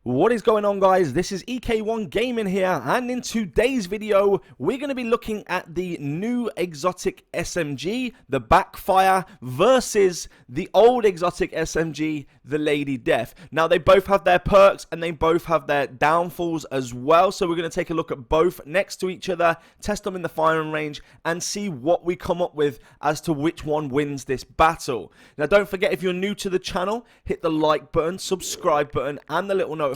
What is going on, guys? This is EK1 Gaming here, and in today's video we're going to be looking at the new exotic SMG, the Backfire, versus the old exotic SMG, the Lady Death. Now they both have their perks and they both have their downfalls as well, so we're going to take a look at both next to each other, test them in the firing range, and see what we come up with as to which one wins this battle. Now don't forget, if you're new to the channel, hit the like button, subscribe button, and the little notification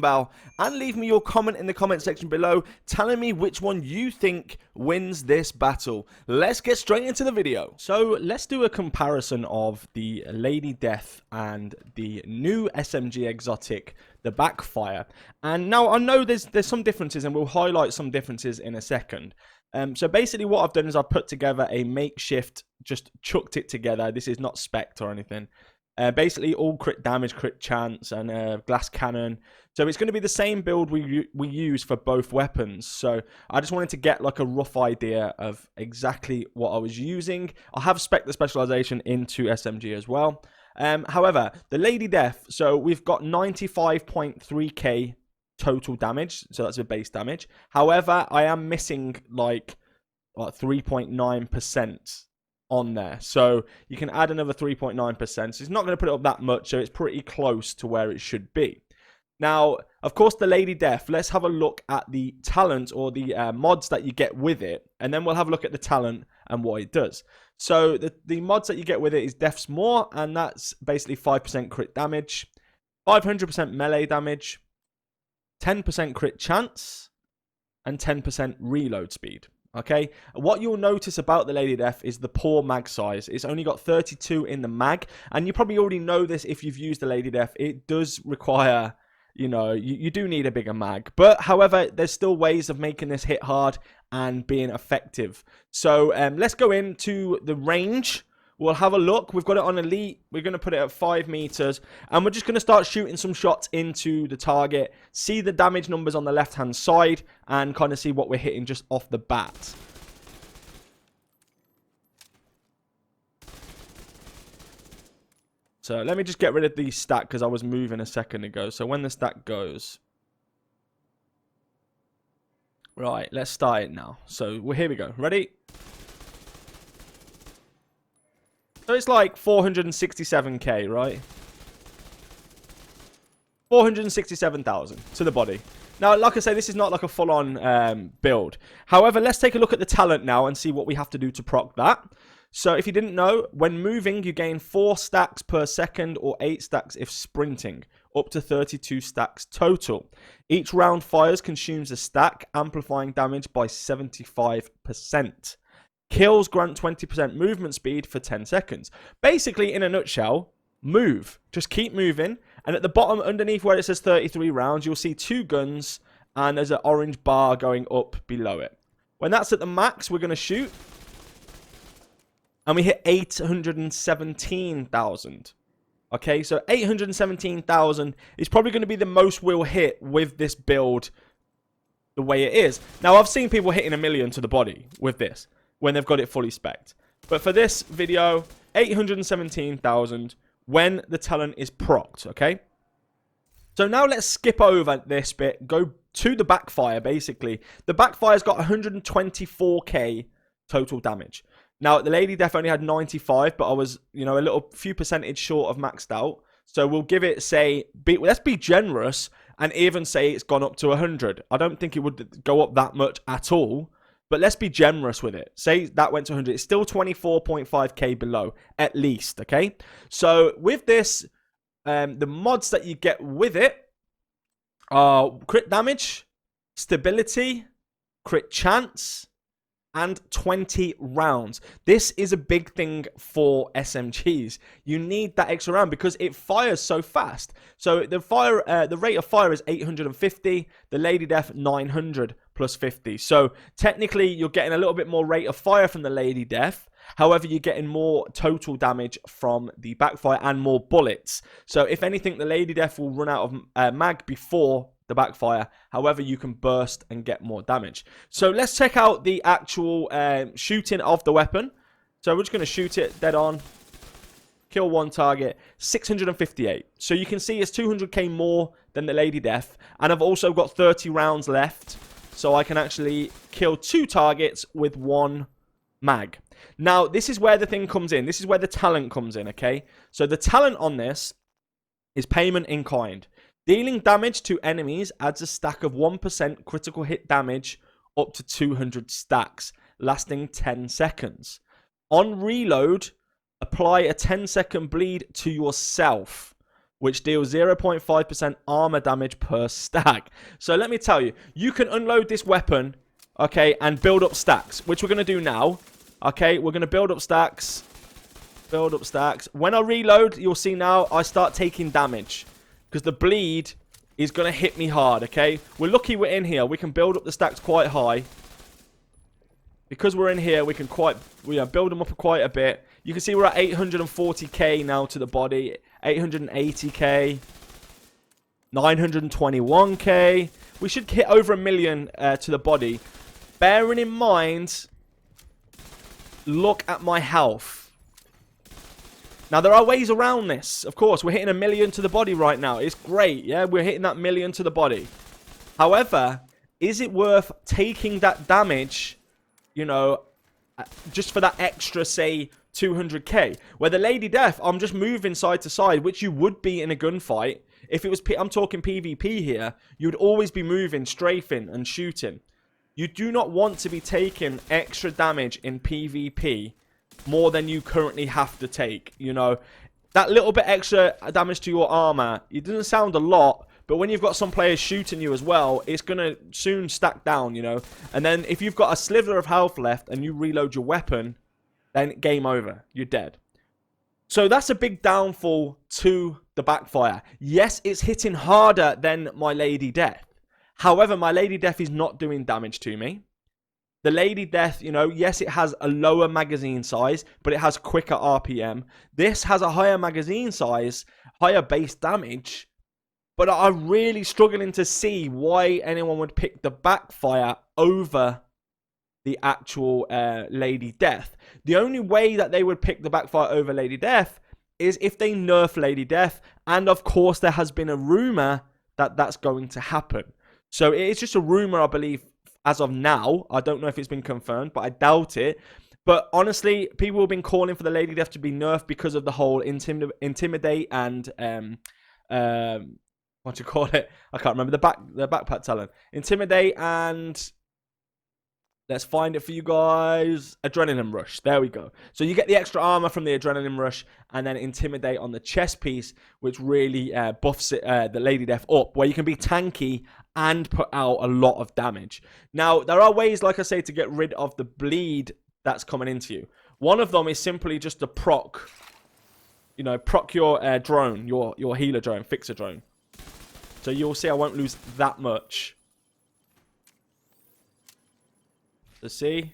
bell, and leave me your comment in the comment section below telling me which one you think wins this battle. Let's get straight into the video. So let's do a comparison of the Lady Death and the new SMG exotic, the Backfire. And now I know there's some differences, and we'll highlight some differences in a second. So basically what I've done is I've put together a makeshift, just chucked it together. This is not spec'd or anything. Basically all crit damage, crit chance, and glass cannon. So it's going to be the same build we use for both weapons. So I just wanted to get like a rough idea of exactly what I was using. I have spec'd the specialization into SMG as well. However, the Lady Death, so we've got 95.3k total damage. So that's the base damage. However, I am missing like 3.9%. on there, so you can add another 3.9%. so it's not going to put it up that much, so it's pretty close to where it should be. Now of course, the Lady Death, let's have a look at the talent or the mods that you get with it, and then we'll have a look at the talent and what it does. So the mods that you get with it is Death's More, and that's basically 5% crit damage, 500% melee damage, 10% crit chance, and 10% reload speed. Okay, what you'll notice about the Lady Death is the poor mag size. It's only got 32 in the mag, and you probably already know this if you've used the Lady Death. It does require, you know, you do need a bigger mag, but however, there's still ways of making this hit hard and being effective. So let's go into the range. We'll have a look. We've got it on elite. We're going to put it at 5 meters. And we're just going to start shooting some shots into the target. See the damage numbers on the left-hand side. And kind of see what we're hitting just off the bat. So let me just get rid of the stack, because I was moving a second ago. So when the stack goes. Right, let's start it now. So here we go. Ready? So it's like 467k, right? 467,000 to the body. Now, like I say, this is not like a full-on build. However, let's take a look at the talent now and see what we have to do to proc that. So if you didn't know, when moving, you gain 4 stacks per second or 8 stacks if sprinting, up to 32 stacks total. Each round fires consumes a stack, amplifying damage by 75%. Kills grant 20% movement speed for 10 seconds. Basically, in a nutshell, move. Just keep moving. And at the bottom, underneath where it says 33 rounds, you'll see 2 guns. And there's an orange bar going up below it. When that's at the max, we're going to shoot. And we hit 817,000. Okay, so 817,000 is probably going to be the most we'll hit with this build the way it is. Now, I've seen people hitting 1 million to the body with this, when they've got it fully spec'd. But for this video, 817,000 when the talent is procced, okay? So now let's skip over this bit, go to the Backfire, basically. The Backfire's got 124k total damage. Now, the Lady Death only had 95, but I was, you know, a few percentage short of maxed out. So we'll give it, say, let's be generous and even say it's gone up to 100. I don't think it would go up that much at all. But let's be generous with it. Say that went to 100. It's still 24.5k below, at least, okay? So with this, the mods that you get with it are crit damage, stability, crit chance, and 20 rounds. This is a big thing for SMGs. You need that extra round because it fires so fast. So the rate of fire is 850. The Lady Death 900 plus 50. So technically you're getting a little bit more rate of fire from the Lady Death. However, you're getting more total damage from the Backfire and more bullets. So if anything, the Lady Death will run out of mag before the Backfire. However, you can burst and get more damage. So let's check out the actual shooting of the weapon. So we're just going to shoot it dead on. kill one target, 658. So you can see it's 200k more than the Lady Death. And I've also got 30 rounds left. So I can actually kill 2 targets with 1 mag. Now, this is where the thing comes in. This is where the talent comes in, okay? So the talent on this is payment in kind. Dealing damage to enemies adds a stack of 1% critical hit damage up to 200 stacks, lasting 10 seconds. On reload, apply a 10-second bleed to yourself, which deals 0.5% armor damage per stack. So let me tell you, you can unload this weapon, okay, and build up stacks, which we're going to do now. Okay, we're going to build up stacks. Build up stacks. When I reload, you'll see now I start taking damage, because the bleed is going to hit me hard, okay? We're lucky we're in here. We can build up the stacks quite high. Because we're in here, we can build them up quite a bit. You can see we're at 840k now to the body. 880k. 921k. We should hit over 1 million to the body. Bearing in mind, look at my health. Now, there are ways around this. Of course, we're hitting 1 million to the body right now. It's great, yeah? We're hitting that 1 million to the body. However, is it worth taking that damage, you know, just for that extra, say, 200k? Where the Lady Death, I'm just moving side to side, which you would be in a gunfight. If it was, I'm talking PvP here, you'd always be moving, strafing, and shooting. You do not want to be taking extra damage in PvP more than you currently have to take, you know. That little bit extra damage to your armor, it doesn't sound a lot, but when you've got some players shooting you as well, it's going to soon stack down, you know. And then if you've got a sliver of health left and you reload your weapon, then game over. You're dead. So that's a big downfall to the Backfire. Yes, it's hitting harder than my Lady Death. However, my Lady Death is not doing damage to me. The Lady Death, you know, yes, it has a lower magazine size, but it has quicker RPM. This has a higher magazine size, higher base damage, but I'm really struggling to see why anyone would pick the Backfire over the actual Lady Death. The only way that they would pick the Backfire over Lady Death is if they nerf Lady Death, and of course there has been a rumor that that's going to happen. So it's just a rumor, I believe, as of now. I don't know if it's been confirmed, but I doubt it. But honestly, people have been calling for the Lady Death to be nerfed because of the whole intimidate and what do you call it? I can't remember the backpack talent. Intimidate and let's find it for you guys. Adrenaline rush. There we go. So you get the extra armor from the adrenaline rush, and then intimidate on the chest piece, which really buffs it, the Lady Death up, where you can be tanky and put out a lot of damage. Now, there are ways, like I say, to get rid of the bleed that's coming into you. One of them is simply just to proc, you know, proc your drone, your healer drone, fixer drone. So you'll see I won't lose that much. So see,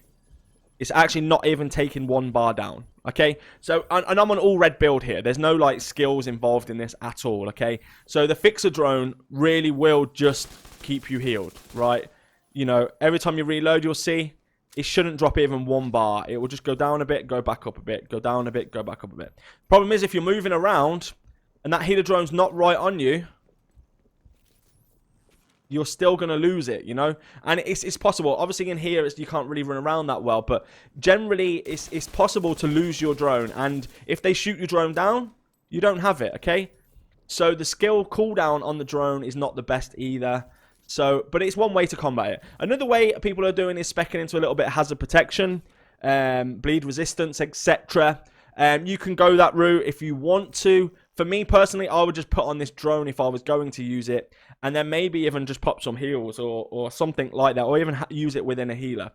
it's actually not even taking 1 bar down. Okay, so and I'm on all red build here. There's no like skills involved in this at all. Okay, so the fixer drone really will just keep you healed, right? You know, every time you reload, you'll see it shouldn't drop even 1 bar. It will just go down a bit, go back up a bit, go down a bit, go back up a bit. Problem is, if you're moving around and that healer drone's not right on you, you're still going to lose it, you know? And it's possible. Obviously, in here, you can't really run around that well. But generally, it's possible to lose your drone. And if they shoot your drone down, you don't have it, okay? So the skill cooldown on the drone is not the best either. So, but it's one way to combat it. Another way people are doing is speccing into a little bit of hazard protection, bleed resistance, etc. You can go that route if you want to. For me personally, I would just put on this drone if I was going to use it, and then maybe even just pop some heals or something like that, or even use it within a healer.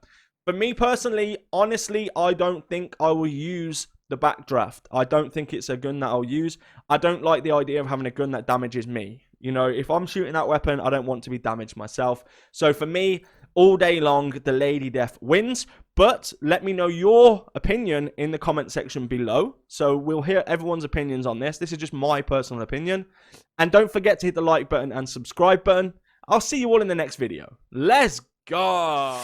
For me personally, honestly, I don't think I will use the backdraft. I don't think it's a gun that I'll use. I don't like the idea of having a gun that damages me. You know, if I'm shooting that weapon, I don't want to be damaged myself. So for me, all day long, the Lady Death wins. But let me know your opinion in the comment section below. So we'll hear everyone's opinions on this. This is just my personal opinion. And don't forget to hit the like button and subscribe button. I'll see you all in the next video. Let's go!